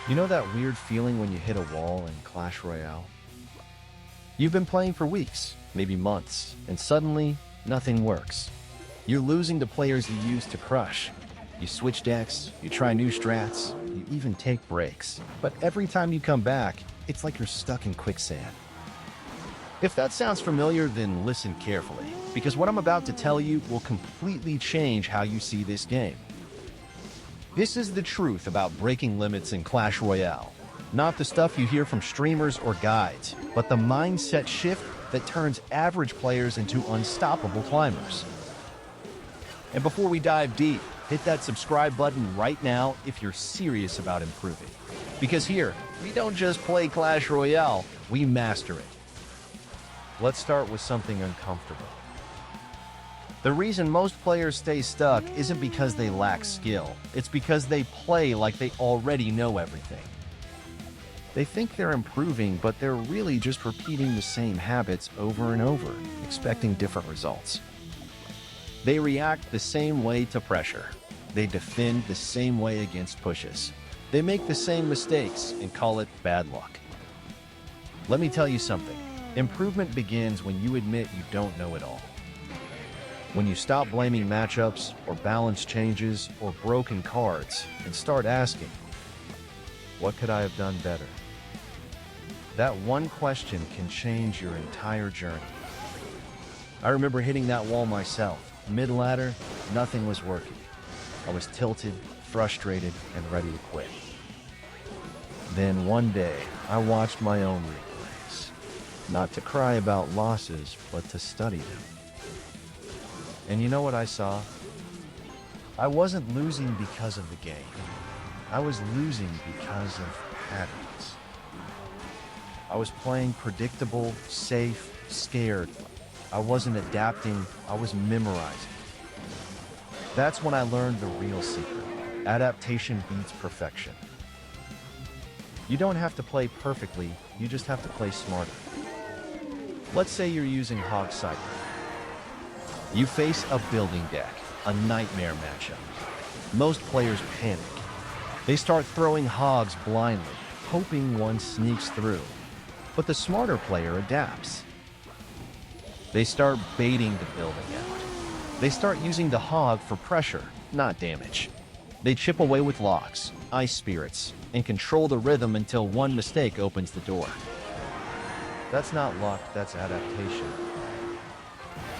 You know that weird feeling when you hit a wall in Clash Royale? You've been playing for weeks, maybe months, and suddenly, nothing works. You're losing to players you used to crush. You switch decks, you try new strats, you even take breaks. But every time you come back, it's like you're stuck in quicksand. If that sounds familiar, then listen carefully, because what I'm about to tell you will completely change how you see this game. This is the truth about breaking limits in Clash Royale. Not the stuff you hear from streamers or guides, but the mindset shift that turns average players into unstoppable climbers. And before we dive deep, hit that subscribe button right now if you're serious about improving. Because here, we don't just play Clash Royale, we master it. Let's start with something uncomfortable. The reason most players stay stuck isn't because they lack skill. It's because they play like they already know everything. They think they're improving, but they're really just repeating the same habits over and over, expecting different results. They react the same way to pressure. They defend the same way against pushes. They make the same mistakes and call it bad luck. Let me tell you something. Improvement begins when you admit you don't know it all. When you stop blaming matchups, or balance changes, or broken cards, and start asking, what could I have done better? That one question can change your entire journey. I remember hitting that wall myself. Mid-ladder, nothing was working. I was tilted, frustrated, and ready to quit. Then one day, I watched my own replays. Not to cry about losses, but to study them. And you know what I saw? I wasn't losing because of the game. I was losing because of patterns. I was playing predictable, safe, scared. I wasn't adapting, I was memorizing. That's when I learned the real secret. Adaptation beats perfection. You don't have to play perfectly, you just have to play smarter. Let's say you're using Hog Cycle. You face a building deck, a nightmare matchup. Most players panic. They start throwing hogs blindly, hoping one sneaks through. But the smarter player adapts. They start baiting the building out. They start using the hog for pressure, not damage. They chip away with locks, ice spirits, and control the rhythm until one mistake opens the door. That's not luck, that's adaptation.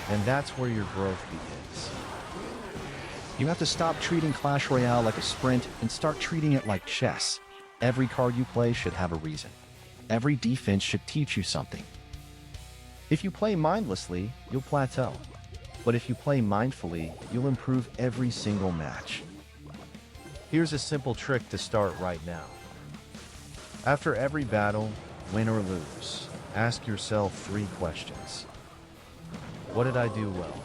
And that's where your growth begins. You have to stop treating Clash Royale like a sprint and start treating it like chess. Every card you play should have a reason. Every defense should teach you something. If you play mindlessly, you'll plateau. But if you play mindfully, you'll improve every single match. Here's a simple trick to start right now. After every battle, win or lose, ask yourself 3 questions. What did I do well?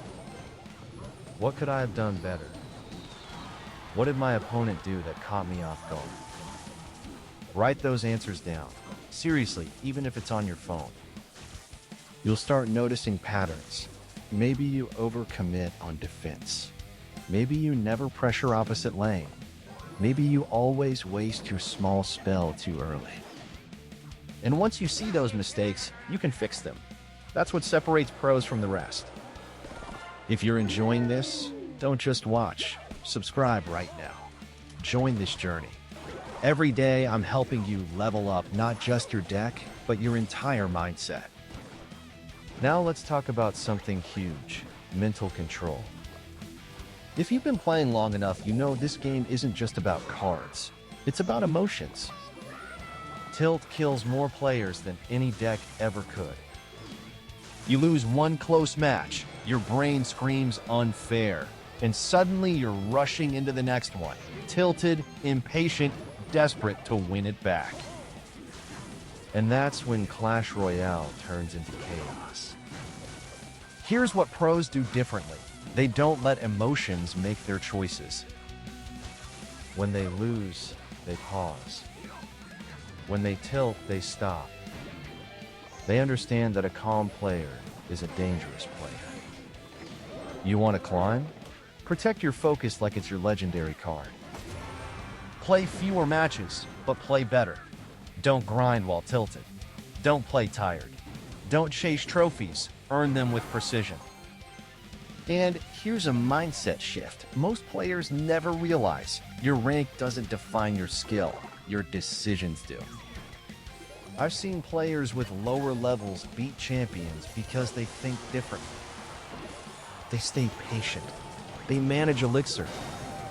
What could I have done better? What did my opponent do that caught me off guard? Write those answers down. Seriously, even if it's on your phone. You'll start noticing patterns. Maybe you overcommit on defense. Maybe you never pressure opposite lane. Maybe you always waste your small spell too early. And once you see those mistakes, you can fix them. That's what separates pros from the rest. If you're enjoying this, don't just watch. Subscribe right now. Join this journey. Every day, I'm helping you level up not just your deck, but your entire mindset. Now let's talk about something huge, mental control. If you've been playing long enough, you know this game isn't just about cards. It's about emotions. Tilt kills more players than any deck ever could. You lose one close match, your brain screams unfair, and suddenly you're rushing into the next one, tilted, impatient, desperate to win it back. And that's when Clash Royale turns into chaos. Here's what pros do differently. They don't let emotions make their choices. When they lose, they pause. When they tilt, they stop. They understand that a calm player is a dangerous player. You want to climb? Protect your focus like it's your legendary card. Play fewer matches, but play better. Don't grind while tilted. Don't play tired. Don't chase trophies, earn them with precision. And here's a mindset shift most players never realize. Your rank doesn't define your skill, your decisions do. I've seen players with lower levels beat champions because they think differently. They stay patient. They manage elixir.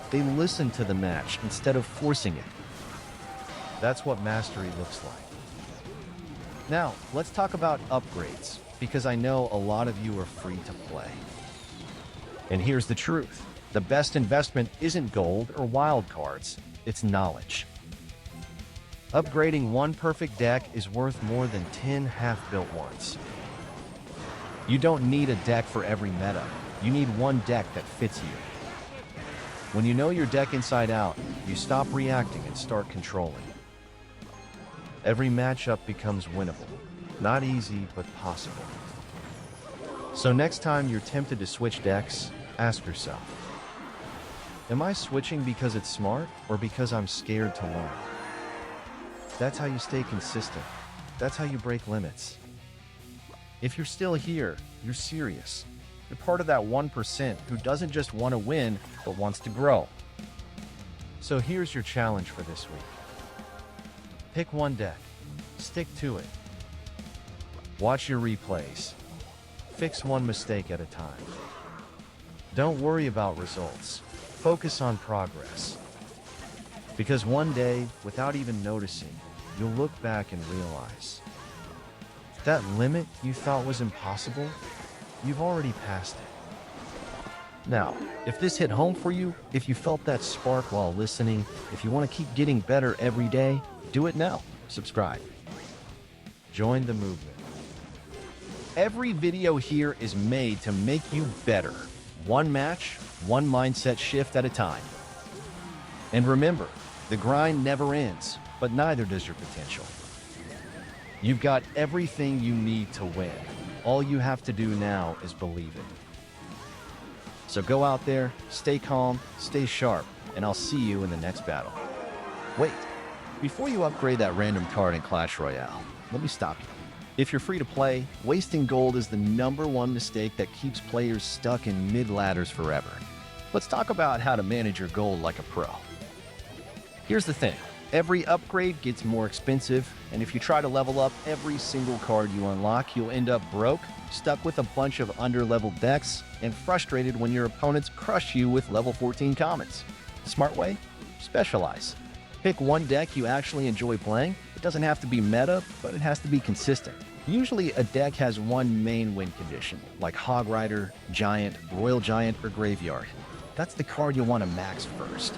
They listen to the match instead of forcing it. That's what mastery looks like. Now, let's talk about upgrades, because I know a lot of you are free to play. And here's the truth. The best investment isn't gold or wild cards, it's knowledge. Upgrading one perfect deck is worth more than 10 half-built ones. You don't need a deck for every meta. You need one deck that fits you. When you know your deck inside out, you stop reacting and start controlling. Every matchup becomes winnable. Not easy, but possible. So next time you're tempted to switch decks, ask yourself, am I switching because it's smart or because I'm scared to learn? That's how you stay consistent. That's how you break limits. If you're still here, you're serious. You're part of that 1% who doesn't just want to win, but wants to grow. So here's your challenge for this week. Pick one deck. Stick to it. Watch your replays. Fix one mistake at a time. Don't worry about results. Focus on progress. Because one day, without even noticing, you'll look back and realize that limit you thought was impossible, you've already passed it. Now, if this hit home for you, if you felt that spark while listening, if you want to keep getting better every day, do it now. Subscribe. Join the movement. Every video here is made to make you better. One match, one mindset shift at a time. And remember, the grind never ends, but neither does your potential. You've got everything you need to win. All you have to do now is believe it. So go out there, stay calm, stay sharp, and I'll see you in the next battle. Wait, before you upgrade that random card in Clash Royale, let me stop you. If you're free to play, wasting gold is the #1 mistake that keeps players stuck in mid-ladders forever. Let's talk about how to manage your gold like a pro. Here's the thing. Every upgrade gets more expensive, and if you try to level up every single card you unlock, you'll end up broke, stuck with a bunch of under-leveled decks, and frustrated when your opponents crush you with level 14 commons. Smart way? Specialize. Pick one deck you actually enjoy playing. It doesn't have to be meta, but it has to be consistent. Usually a deck has one main win condition, like Hog Rider, Giant, Royal Giant, or Graveyard. That's the card you'll want to max first.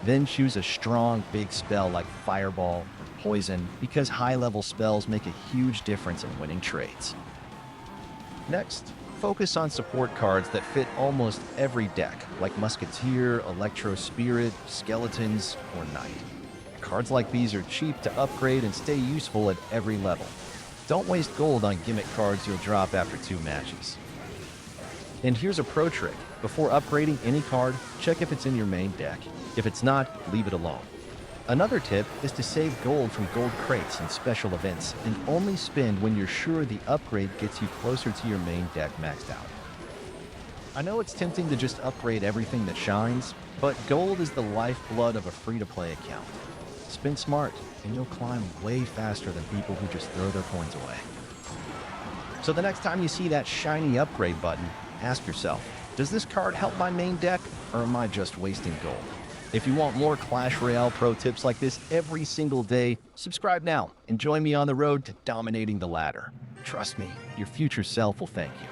Then choose a strong, big spell like Fireball or Poison, because high-level spells make a huge difference in winning trades. Next, focus on support cards that fit almost every deck, like Musketeer, Electro Spirit, Skeletons, or Knight. Cards like these are cheap to upgrade and stay useful at every level. Don't waste gold on gimmick cards you'll drop after 2 matches. And here's a pro trick. Before upgrading any card, check if it's in your main deck. If it's not, leave it alone. Another tip is to save gold from gold crates and special events, and only spend when you're sure the upgrade gets you closer to your main deck maxed out. I know it's tempting to just upgrade everything that shines, but gold is the lifeblood of a free-to-play account. Spend smart, and you'll climb way faster than people who just throw their coins away. So the next time you see that shiny upgrade button, ask yourself, does this card help my main deck, or am I just wasting gold? If you want more Clash Royale pro tips like this every single day, subscribe now and join me on the road to dominating the ladder. Trust me, your future self will thank you.